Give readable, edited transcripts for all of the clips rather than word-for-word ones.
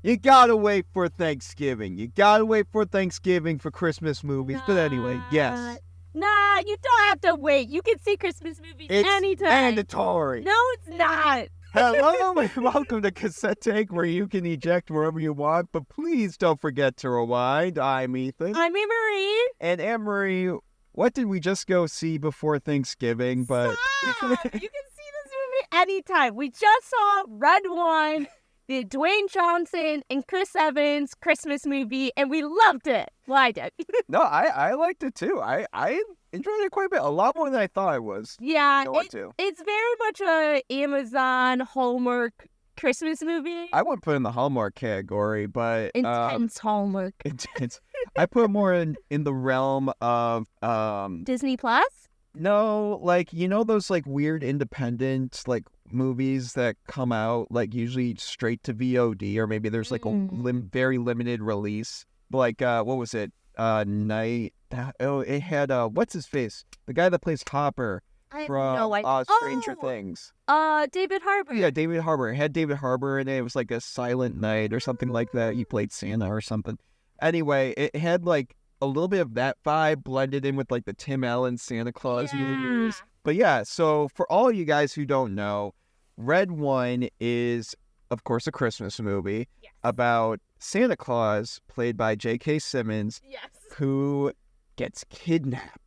You gotta wait for Thanksgiving. You gotta wait for Thanksgiving for Christmas movies. But anyway, yes. Nah, you don't have to wait. You can see Christmas movies It's anytime. mandatory. No, it's not. Hello and welcome to Cassette Take, where you can eject wherever you want, but please don't forget to rewind. I'm Ethan. I'm Annmarie. And Annmarie, what did we just go see before Thanksgiving? But Stop! You can see this movie anytime. We just saw Red One, the Dwayne Johnson and Chris Evans Christmas movie, and we loved it. Well, I did. No, I liked it too. I enjoyed it quite a bit. A lot more than I thought I was. Yeah, going to. It's very much a Amazon Hallmark Christmas movie. I wouldn't put it in the Hallmark category, but Intense Hallmark. intense. I put it more in the realm of Disney Plus? No, like, you know those like weird independent like movies that come out like usually straight to VOD, or maybe there's like a very limited release. Like what was it? It had what's his face? The guy that plays Hopper from Stranger Things. David Harbour. Yeah, David Harbour. It had David Harbour in it. It was like a Silent Night or something like that. He played Santa or something. Anyway, it had like a little bit of that vibe blended in with like the Tim Allen Santa Claus movies. But yeah, so for all you guys who don't know, Red One is, of course, a Christmas movie about Santa Claus, played by JK Simmons, who gets kidnapped.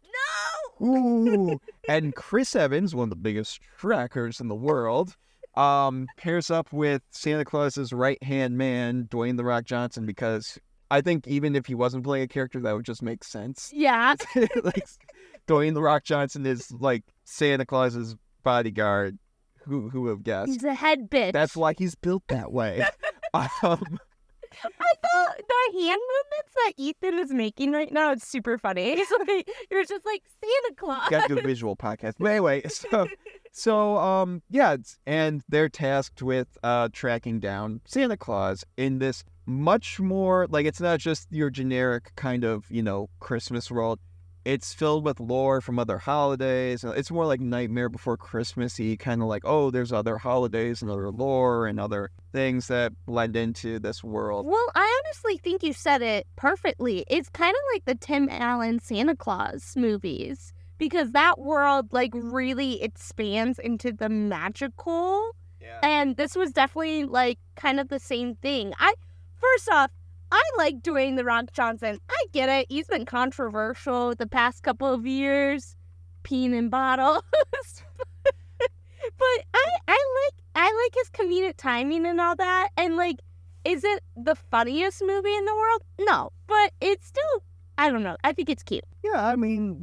No! Ooh. And Chris Evans, one of the biggest trackers in the world, pairs up with Santa Claus's right-hand man, Dwayne "The Rock" Johnson, because I think even if he wasn't playing a character, that would just make sense. Yeah. Like, Dwayne "The Rock" Johnson is like Santa Claus's bodyguard. Who would have guessed? He's a head bitch. That's why he's built that way. I thought the hand movements that Ethan is making right now is super funny. It's like, you're just like Santa Claus. Got to do a visual podcast. But anyway, so and they're tasked with tracking down Santa Claus in this much more, like, it's not just your generic kind of, Christmas world. It's filled with lore from other holidays. It's more like Nightmare Before Christmas-y, kind of like, oh, there's other holidays and other lore and other things that blend into this world. Well, I honestly think you said it perfectly. It's kind of like the Tim Allen Santa Claus movies, because that world like really expands into the magical. Yeah. And this was definitely like kind of the same thing. First off, I like Dwayne "The Rock" Johnson. I get it. He's been controversial the past couple of years, peeing in bottles. But I like his comedic timing and all that. And like, is it the funniest movie in the world? No, but it's still, I don't know. I think it's cute. Yeah, I mean,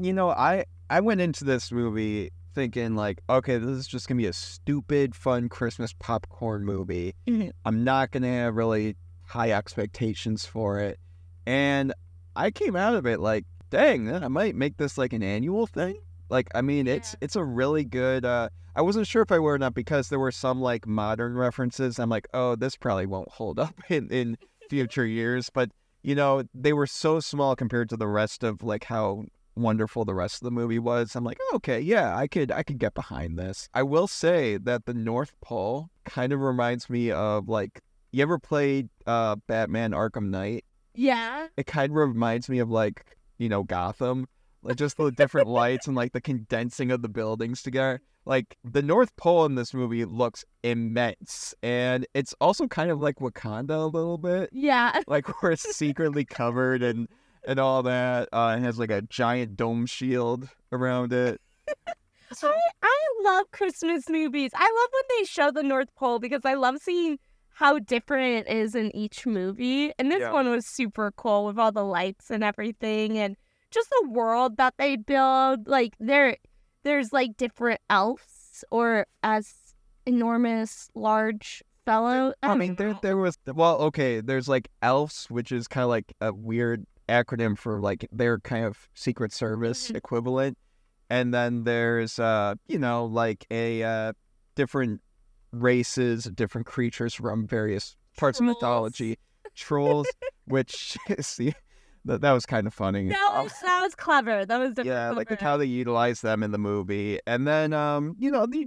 I went into this movie thinking like, okay, this is just gonna be a stupid, fun Christmas popcorn movie. Mm-hmm. I'm not gonna have really high expectations for it, and I came out of it like, dang, I might make this like an annual thing. Like, I mean, it's a really good. I wasn't sure if I were or not, because there were some like modern references. I'm like, oh, this probably won't hold up in future years, but they were so small compared to the rest of like how wonderful the rest of the movie was. I'm like, oh, okay, yeah, I could get behind this. I will say that the North Pole kind of reminds me of like, you ever played Batman Arkham Knight? Yeah. It kind of reminds me of like, Gotham. Like just the different lights and like the condensing of the buildings together. Like the North Pole in this movie looks immense. And it's also kind of like Wakanda a little bit. Yeah. Like where it's secretly covered and all that. It has like a giant dome shield around it. I love Christmas movies. I love when they show the North Pole, because I love seeing how different it is in each movie. And this one was super cool with all the lights and everything, and just the world that they build. Like there's like different elves, or as enormous large fellow. I mean, there was, there's like elves, which is kind of like a weird acronym for like their kind of Secret Service equivalent. And then there's like a different races, different creatures from various parts of mythology. Trolls, which That was kind of funny. That was clever. That was definitely Yeah, like clever. how they utilize them in the movie. And then,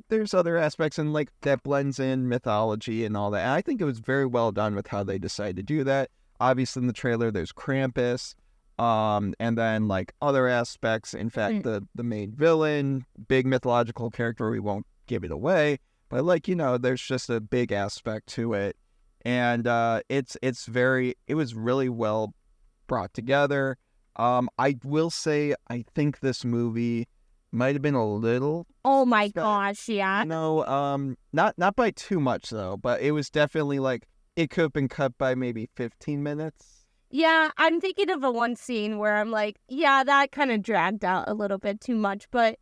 there's other aspects and like that blends in mythology and all that. And I think it was very well done with how they decided to do that. Obviously, in the trailer, there's Krampus, and then like other aspects. In fact, the main villain, big mythological character. We won't give it away, but like there's just a big aspect to it, and it was really well brought together. I will say I think this movie might have been a little. Oh my gosh, yeah. Not by too much though, but it was definitely like it could have been cut by maybe 15 minutes. Yeah, I'm thinking of one scene where I'm like, yeah, that kind of dragged out a little bit too much, but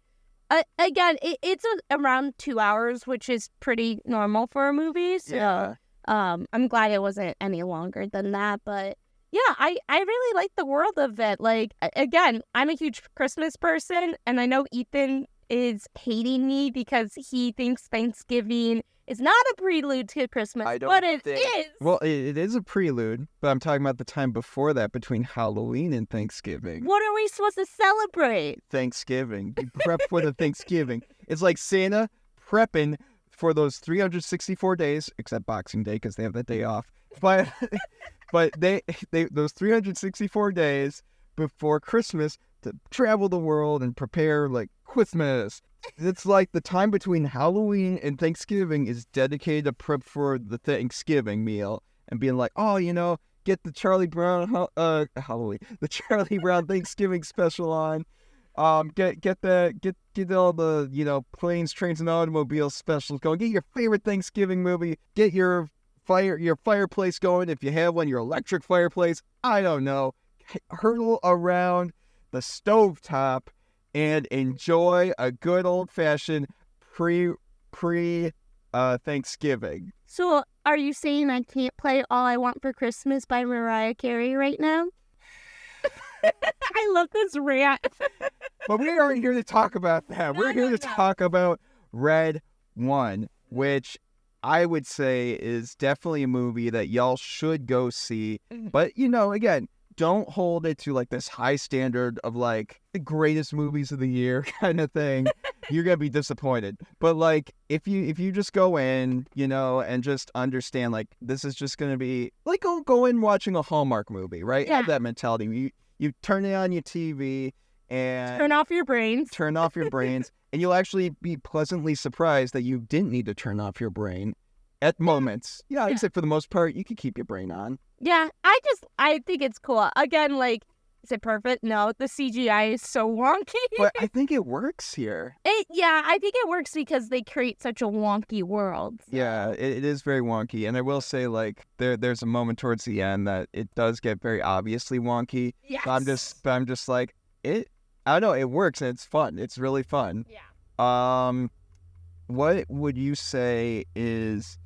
again, it's around 2 hours, which is pretty normal for a movie. So, Yeah. I'm glad it wasn't any longer than that, but. Yeah, I really like the world of it. Like, again, I'm a huge Christmas person, and I know Ethan is hating me because he thinks Thanksgiving is not a prelude to Christmas, but it is. Well, it is a prelude, but I'm talking about the time before that, between Halloween and Thanksgiving. What are we supposed to celebrate? Thanksgiving. You prep for the Thanksgiving. It's like Santa prepping for those 364 days, except Boxing Day because they have that day off. But they those 364 days before Christmas to travel the world and prepare like Christmas. It's like the time between Halloween and Thanksgiving is dedicated to prep for the Thanksgiving meal and being like, get the Charlie Brown Halloween, the Charlie Brown Thanksgiving special on. Get all the planes, trains, and automobiles specials going. Get your favorite Thanksgiving movie. Get your fireplace going if you have one, your electric fireplace. I don't know. Hurtle around the stovetop and enjoy a good old fashioned pre Thanksgiving. So, are you saying I can't play All I Want for Christmas by Mariah Carey right now? I love this rant. But we aren't here to talk about that. We're here to talk about Red One, which I would say is definitely a movie that y'all should go see. But, again, don't hold it to like this high standard of like the greatest movies of the year kind of thing. You're going to be disappointed. But like if you just go in, and just understand like this is just going to be like go in watching a Hallmark movie, right? Yeah. Have that mentality. You turn it on your TV and turn off your brains. And you'll actually be pleasantly surprised that you didn't need to turn off your brain at moments. Yeah, I'd say for the most part, you can keep your brain on. Yeah, I think it's cool. Again, like, is it perfect? No, the CGI is so wonky. But I think it works here. I think it works because they create such a wonky world. So. Yeah, it is very wonky. And I will say, like, there's a moment towards the end that it does get very obviously wonky. Yes. But I'm just like, I don't know, it works and it's fun. It's really fun. Yeah. What would you say is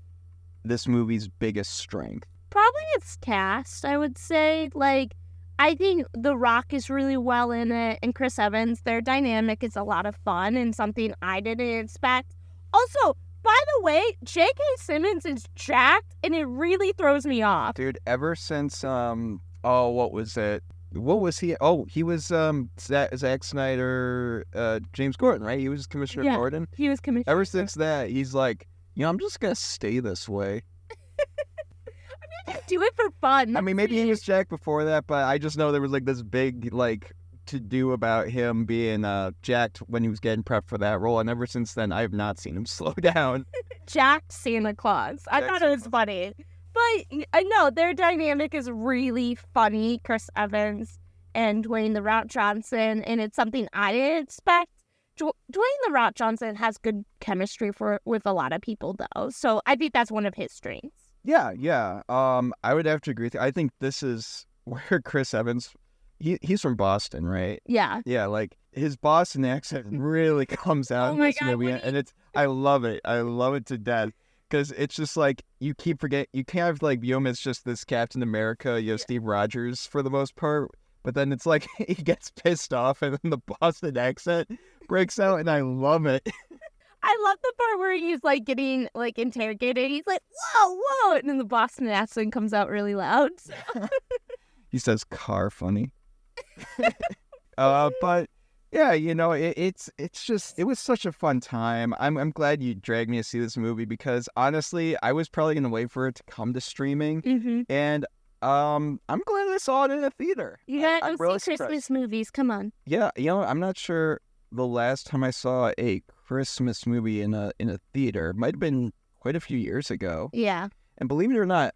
this movie's biggest strength? Probably its cast, I would say. Like, I think The Rock is really well in it, and Chris Evans, their dynamic is a lot of fun and something I didn't expect. Also, by the way, JK Simmons is jacked, and it really throws me off. Dude, ever since, what was it? What was he? Oh, he was Zack Snyder, James Gordon, right? He was Commissioner Gordon. He was Commissioner. Ever since that, he's like, I'm just gonna stay this way. I mean, do it for fun. I mean, maybe he was jacked before that, but I just know there was like this big to do about him being jacked when he was getting prepped for that role, and ever since then, I have not seen him slow down. Jacked Santa Claus. I thought it was funny. But I know their dynamic is really funny, Chris Evans and Dwayne "The Rock" Johnson, and it's something I didn't expect. Dwayne "The Rock" Johnson has good chemistry with a lot of people, though, so I think that's one of his strengths. Yeah. I would have to agree with you. I think this is where Chris Evans, he's from Boston, right? Yeah. Yeah, like his Boston accent really comes out in this movie, and I love it. I love it to death. Because it's just like, you keep forgetting, you kind of like view him as just this Captain America, Steve Rogers for the most part. But then it's like, he gets pissed off and then the Boston accent breaks out and I love it. I love the part where he's like getting like interrogated. He's like, whoa. And then the Boston accent comes out really loud. So. He says car funny. But yeah, it was such a fun time. I'm glad you dragged me to see this movie because honestly, I was probably gonna wait for it to come to streaming, Mm-hmm. and I'm glad I saw it in a theater. You gotta I'm go really see Christmas surprised. movies. Come on. Yeah, I'm not sure the last time I saw a Christmas movie in a theater. It might have been quite a few years ago. Yeah. And believe it or not,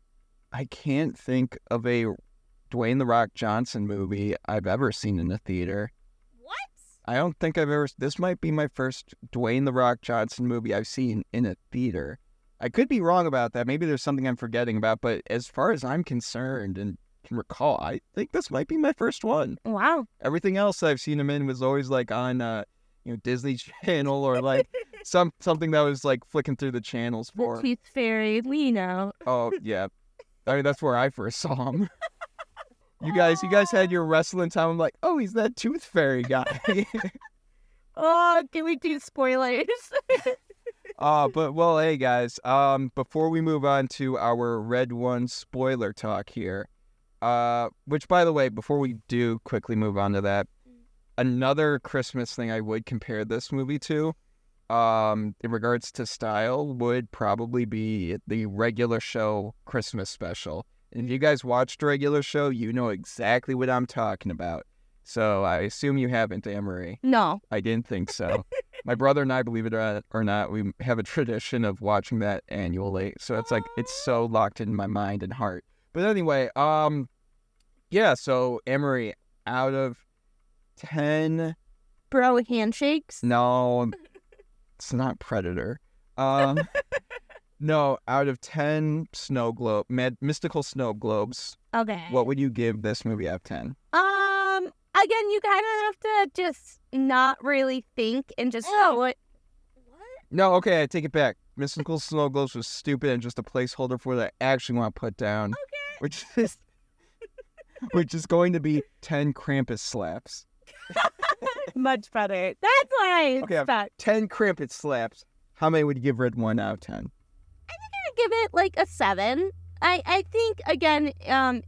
I can't think of a Dwayne The Rock Johnson movie I've ever seen in a theater. What? I don't think I've ever. This might be my first Dwayne The Rock Johnson movie I've seen in a theater. I could be wrong about that. Maybe there's something I'm forgetting about. But as far as I'm concerned and can recall, I think this might be my first one. Wow. Everything else I've seen him in was always like on, Disney Channel or like something that was like flicking through the channels The for. Tooth Fairy. We know. Oh yeah, I mean that's where I first saw him. You guys had your wrestling time. I'm like, oh, he's that Tooth Fairy guy. Oh, can we do spoilers? But well, hey guys. Before we move on to our Red One spoiler talk here, which by the way, before we do quickly move on to that, another Christmas thing I would compare this movie to, in regards to style, would probably be the regular show Christmas special. And if you guys watched regular show, you know exactly what I'm talking about. So I assume you haven't, Annmarie. No. I didn't think so. My brother and I, believe it or not, we have a tradition of watching that annually. So it's like, it's so locked in my mind and heart. But anyway, yeah, so Annmarie, out of 10... Bro handshakes? No, it's not Predator. No, out of 10 mystical snow globes, Okay. what would you give this movie out of 10? Again, you kind of have to just not really think and just go it. What? No, okay, I take it back. Mystical snow globes was stupid and just a placeholder for what I actually want to put down. Okay. Which is going to be 10 Krampus slaps. Much better. That's what I Okay, expect. 10 Krampus slaps. How many would you give Red 1 out of 10? I give it like a 7. I think, again,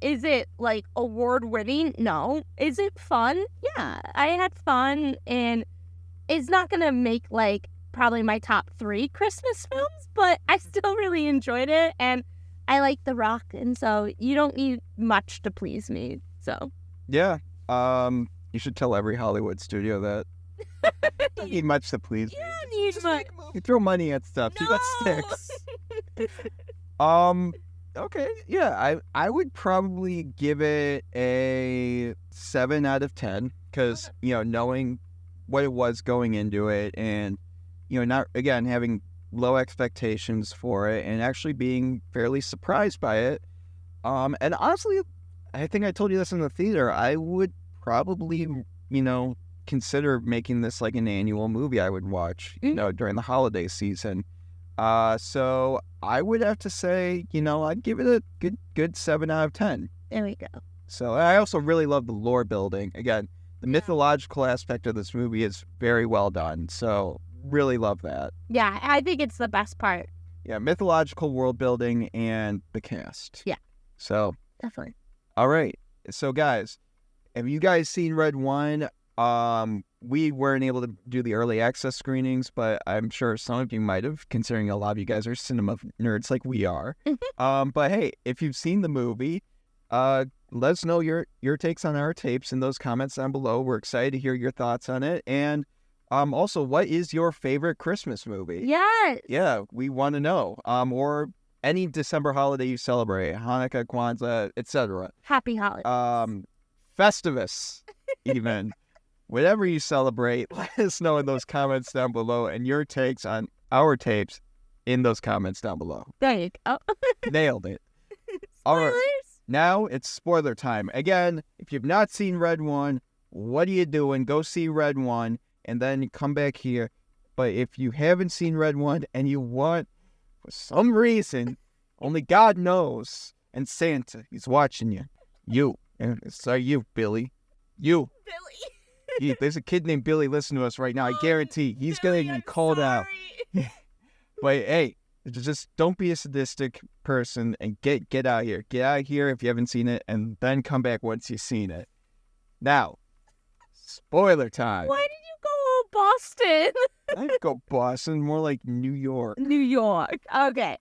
is it like award winning? No. Is it fun? Yeah, I had fun, and it's not gonna make like probably my top 3 Christmas films, but I still really enjoyed it, and I like The Rock, and so you don't need much to please me. So Yeah. You should tell every Hollywood studio that. You don't need much to please me. you don't need much. You throw money at stuff. See what sticks. Okay, yeah, I would probably give it a 7 out of 10 because, knowing what it was going into it and, not, again, having low expectations for it and actually being fairly surprised by it. And honestly, I think I told you this in the theater, I would probably, consider making this like an annual movie I would watch, during the holiday season. So I would have to say, I'd give it a good 7 out of 10. There we go. So I also really love the lore building. Again, the mythological aspect of this movie is very well done. So really love that. Yeah, I think it's the best part. Yeah, mythological world building and the cast. Yeah. So, Definitely. all right. So guys, have you guys seen Red 1? We weren't able to do the early access screenings, but I'm sure some of you might have, considering a lot of you guys are cinema nerds like we are. But hey, if you've seen the movie, let us know your takes on our tapes in those comments down below. We're excited to hear your thoughts on it. And also, what is your favorite Christmas movie? Yes. Yeah, we want to know. Or any December holiday you celebrate, Hanukkah, Kwanzaa, etc. Happy holidays. Festivus, even. Whatever you celebrate, let us know in those comments down below and your takes on our tapes in those comments down below. There you go. Nailed it. All Spoilers? right. Now it's spoiler time. Again, if you've not seen Red 1, what are you doing? Go see Red 1 and then come back here. But if you haven't seen Red 1 and you want, for some reason, only God knows, and Santa, he's watching you. And sorry, you, Billy. You. Billy. There's a kid named Billy listening to us right now. I guarantee he's Billy, going to I'm be called out. sorry. But hey, just don't be a sadistic person and get out here. Get out here if you haven't seen it, and then come back once you've seen it. Now, spoiler time. Why did you go Boston? I didn't go Boston, more like New York. New York. Okay.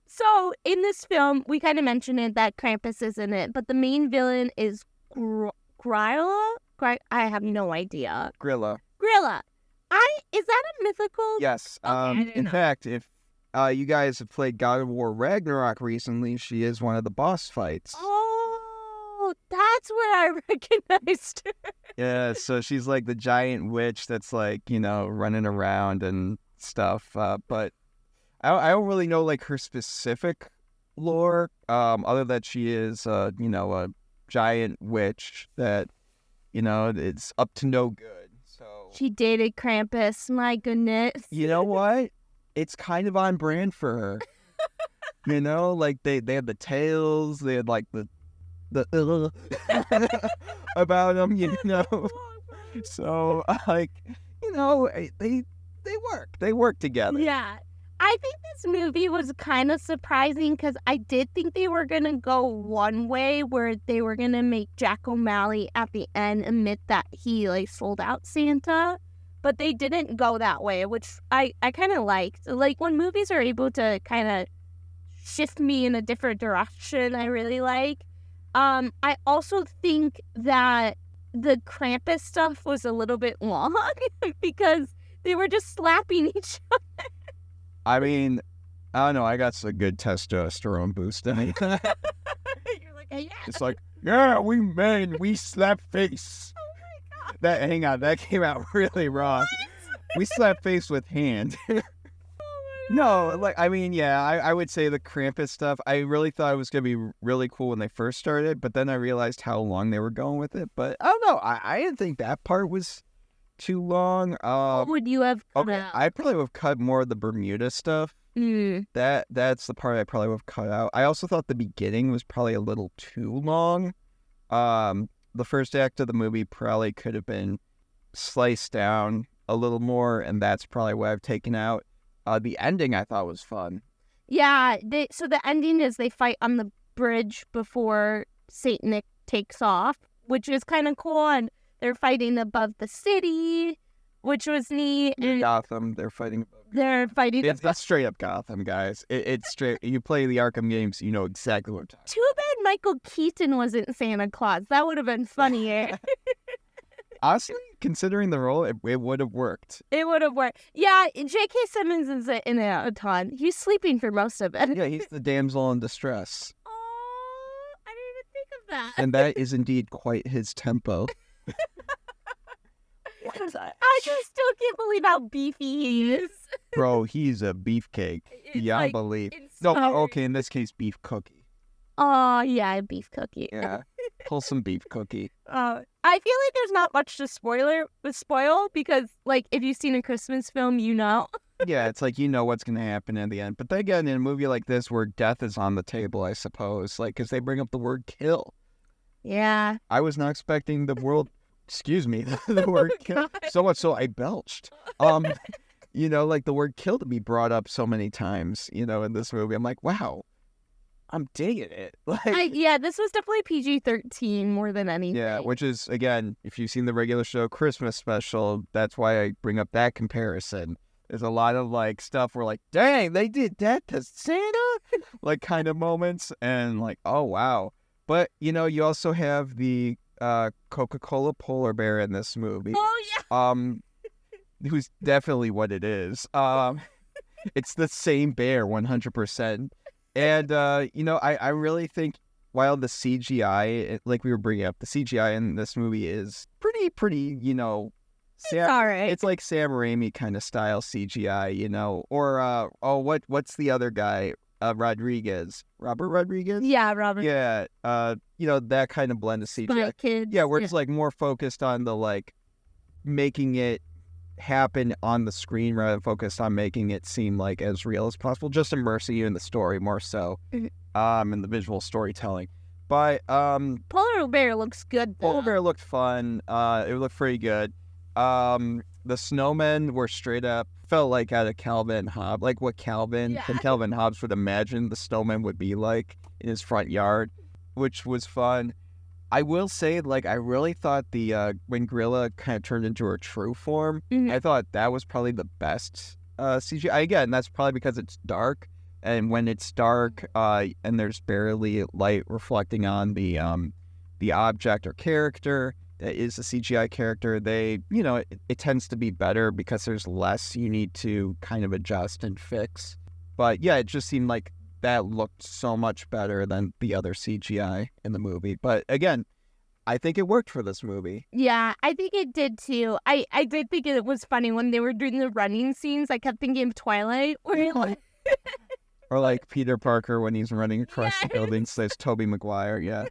So in this film, we kind of mentioned it that Krampus is in it, but the main villain is Grilla. I have no idea. Grilla. Is that a mythical? Yes. Okay, I didn't In know. fact, if you guys have played God of War Ragnarok recently, she is one of the boss fights. Oh, that's where I recognized her. Yeah, so she's like the giant witch that's like, running around and stuff. But I don't really know like her specific lore, other that she is, a giant witch that, it's up to no good. So She dated Krampus. My goodness. you know what? It's kind of on brand for her. Like they had the tails, they had like the about them, So like, they work together. Yeah. I think this movie was kind of surprising because I did think they were going to go one way where they were going to make Jack O'Malley at the end admit that he like sold out Santa. But they didn't go that way, which I kind of liked. Like when movies are able to kind of shift me in a different direction, I really like. I also think that the Krampus stuff was a little bit long because they were just slapping each other. I mean, I don't know. I got some good testosterone boost. You're like, yeah. It's like, yeah, we slap face. Oh my God. Hang on, that came out really wrong. We slap face with hand. No, like, I mean, yeah, I would say the Krampus stuff, I really thought it was going to be really cool when they first started, but then I realized how long they were going with it. But I don't know, I didn't think that part was too long. What would you have cut Okay, out? I probably would have cut more of the Bermuda stuff. That's the part I probably would have cut out. I also thought the beginning was probably a little too long. The first act of the movie probably could have been sliced down a little more, and that's probably what I've taken out. The ending I thought was fun. Yeah, so the ending is they fight on the bridge before Saint Nick takes off, which is kind of cool, and they're fighting above the city, which was neat. And Gotham, they're fighting. they're fighting. That's straight up Gotham, guys. It's straight. You play the Arkham games, you know exactly what I'm talking Too bad Michael Keaton wasn't Santa Claus. That would have been funnier. about. Honestly, considering the role, it would have worked. It would have worked. Yeah, JK Simmons is in it a ton. He's sleeping for most of it. Yeah, he's the damsel in distress. Oh, I didn't even think of that. And that is indeed quite his tempo. I just still can't believe how beefy he is. Bro, he's a beefcake. It's Beyond like belief. No, inspiring. okay, in this case, beef cookie. Oh, yeah, beef cookie. Yeah, wholesome beef cookie. I feel like there's not much to spoil because, like, if you've seen a Christmas film, you know. Yeah, it's like you know what's going to happen in the end. But then again, in a movie like this where death is on the table, I suppose, like, because they bring up the word kill. Yeah. I was not expecting the word kill. God. So much so I belched. Like the word kill to be brought up so many times, in this movie. I'm like, wow, I'm digging it. Like, Yeah, this was definitely PG-13 more than anything. yeah, which is, again, if you've seen the regular show Christmas special, that's why I bring up that comparison. There's a lot of, like, stuff where, like, dang, they did that to Santa? Like, kind of moments. And, like, oh, wow. But, you also have the Coca-Cola polar bear in this movie. Oh, yeah. Who's definitely what it is. It's the same bear, 100%. And, I really think while the CGI, like we were bringing up, the CGI in this movie is pretty, It's all right. it's like Sam Raimi kind of style CGI, or, what's the other guy? Robert Rodriguez? Yeah, Robert. Yeah, that kind of blend of CGI. Spy Kids. Yeah, where it's like more focused on the like making it happen on the screen rather than focused on making it seem like as real as possible, just immersing you in the story more so, in the visual storytelling. But Polar bear looks good, though. Polar Bear looked fun. It looked pretty good. The snowmen were straight up felt like out of Calvin Hobbes, like what Calvin from Calvin Hobbes would imagine the snowman would be like in his front yard, which was fun. I will say, like, I really thought the when Gorilla kind of turned into her true form, I thought that was probably the best CGI. Again, that's probably because it's dark, and when it's dark, and there's barely light reflecting on the object or character that is a CGI character, it tends to be better because there's less you need to kind of adjust and fix. But yeah, it just seemed like that looked so much better than the other CGI in the movie. But again, I think it worked for this movie. Yeah, I think it did too. I did think it was funny when they were doing the running scenes. I kept thinking of Twilight. Or like Peter Parker when he's running across the building says Tobey Maguire, yeah.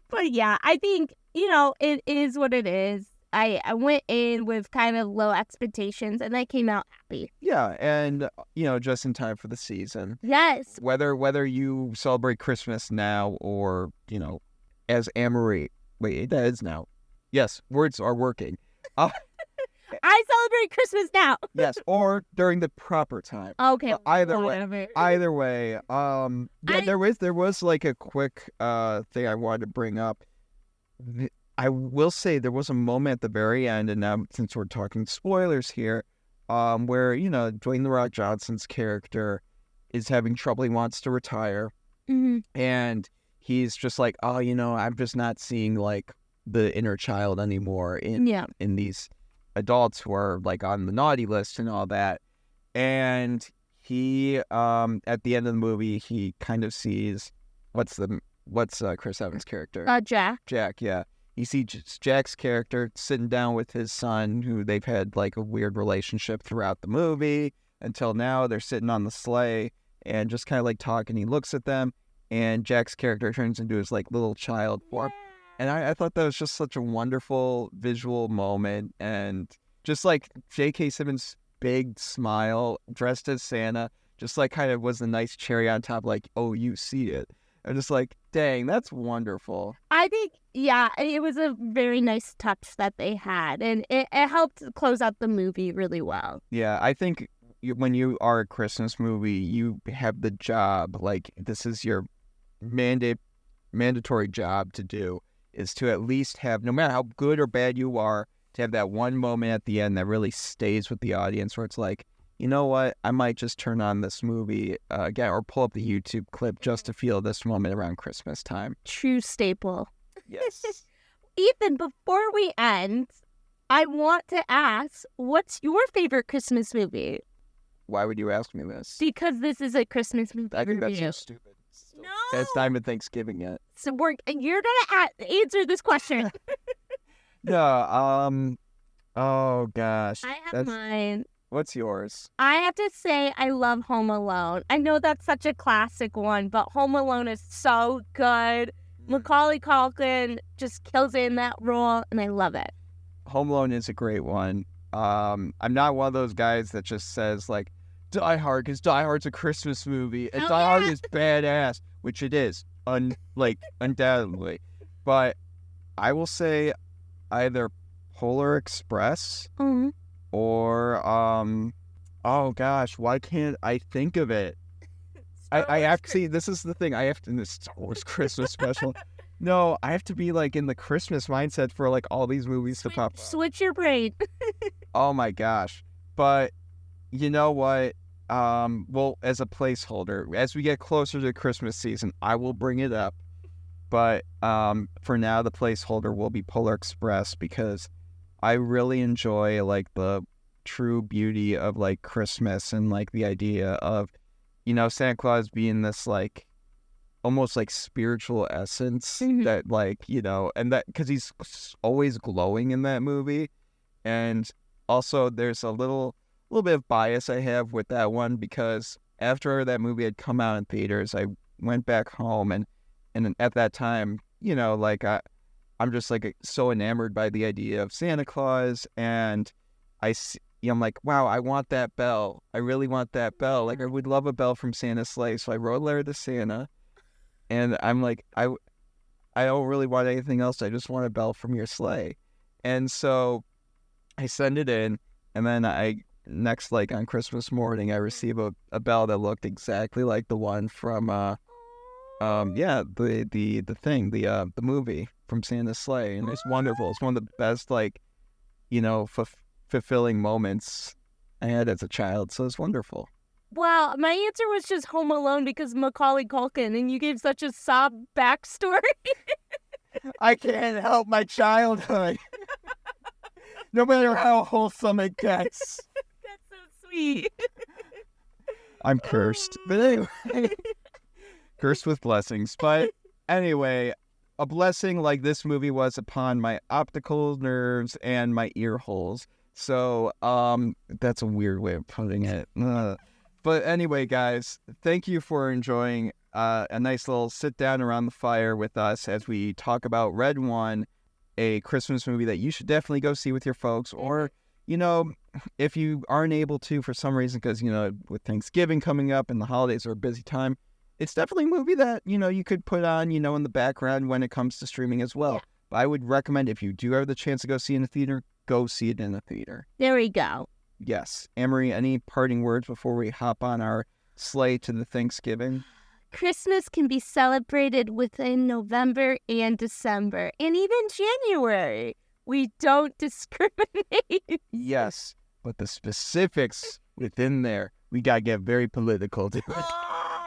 But yeah, I think, it is what it is. I went in with kind of low expectations, and I came out happy. Yeah, and, just in time for the season. Yes. Whether you celebrate Christmas now or, as Annmarie. Wait, that is now. Yes, words are working. I celebrate Christmas now. Yes, or during the proper time. Okay. Either way. There was like a quick thing I wanted to bring up. I will say there was a moment at the very end, and now since we're talking spoilers here, where, Dwayne The Rock Johnson's character is having trouble. He wants to retire. And he's just like, oh, I'm just not seeing like the inner child anymore in these adults who are like on the naughty list and all that. And he, at the end of the movie, he kind of sees what's Chris Evans' character? Jack. Jack, yeah. You see Jack's character sitting down with his son, who they've had like a weird relationship throughout the movie until now. They're sitting on the sleigh and just kind of like talking. He looks at them, and Jack's character turns into his like little child form. And I thought that was just such a wonderful visual moment. And just like JK Simmons' big smile, dressed as Santa, just like kind of was a nice cherry on top, like, oh, you see it. I'm just like, dang, that's wonderful. I think, it was a very nice touch that they had, and it helped close out the movie really well. Yeah, I think when you are a Christmas movie, you have the job, like, this is your mandatory job to do, is to at least have, no matter how good or bad you are, to have that one moment at the end that really stays with the audience where it's like, you know what, I might just turn on this movie again or pull up the YouTube clip just to feel this moment around Christmas time. True staple. Yes. Ethan, before we end, I want to ask, what's your favorite Christmas movie? Why would you ask me this? Because this is a Christmas movie. I think that's so stupid. No. It's not even Thanksgiving yet. So you're going to answer this question. No, oh gosh. I have mine. What's yours? I have to say I love Home Alone. I know that's such a classic one, but Home Alone is so good. Macaulay Culkin just kills it in that role, and I love it. Home Alone is a great one. I'm not one of those guys that just says, like, Die Hard, because Die Hard's a Christmas movie, and Die Hard is badass, which it is, undoubtedly. But I will say either Polar Express or, oh gosh, why can't I think of it? I have to see, this is the thing, in this Star Wars Christmas special, no, I have to be like in the Christmas mindset for like all these movies to pop up. Switch your brain. Oh my gosh. But you know what? Well, as a placeholder, as we get closer to Christmas season, I will bring it up. But for now, the placeholder will be Polar Express because I really enjoy like the true beauty of like Christmas and like the idea of, Santa Claus being this like almost like spiritual essence that like, and that because he's always glowing in that movie. And also there's a little bit of bias I have with that one because after that movie had come out in theaters, I went back home and at that time, like I'm just like so enamored by the idea of Santa Claus, and I'm like, wow, I want that bell. I really want that bell. Like I would love a bell from Santa's sleigh. So I wrote a letter to Santa, and I'm like, I don't really want anything else. I just want a bell from your sleigh. And so I send it in, and then on Christmas morning, I receive a bell that looked exactly like the one from Yeah, the thing, the movie from Santa's Sleigh, and it's wonderful. It's one of the best, like, fulfilling moments I had as a child. So it's wonderful. Well, my answer was just Home Alone because Macaulay Culkin, and you gave such a sob backstory. I can't help my childhood, no matter how wholesome it gets. That's so sweet. I'm cursed, but anyway, cursed with blessings. But anyway, a blessing like this movie was upon my optical nerves and my ear holes. So, that's a weird way of putting it. But anyway, guys, thank you for enjoying a nice little sit down around the fire with us as we talk about Red One, a Christmas movie that you should definitely go see with your folks. Or, if you aren't able to for some reason, because, with Thanksgiving coming up and the holidays are a busy time, it's definitely a movie that, you could put on, in the background when it comes to streaming as well. Yeah. But I would recommend, if you do have the chance to go see it in the theater, go see it in the theater. There we go. Yes. Annmarie, any parting words before we hop on our sleigh to the Thanksgiving? Christmas can be celebrated within November and December, and even January. We don't discriminate. Yes, but the specifics within there, we got to get very political to it.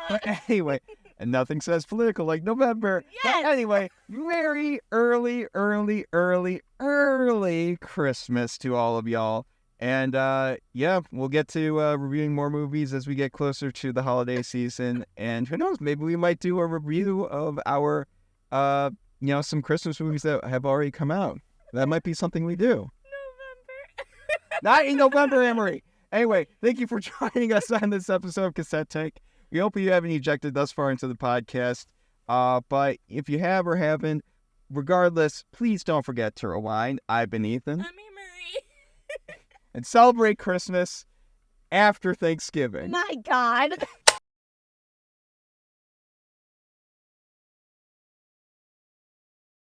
But anyway, and nothing says political like November. Yes. But anyway, very early Christmas to all of y'all. And we'll get to reviewing more movies as we get closer to the holiday season. And who knows, maybe we might do a review of our, some Christmas movies that have already come out. That might be something we do. November. Not in November, Annmarie. Anyway, thank you for joining us on this episode of Cassette Take. We hope you haven't ejected thus far into the podcast. But if you have or haven't, regardless, please don't forget to rewind. I've been Ethan. I'm Annmarie. And celebrate Christmas after Thanksgiving. My God.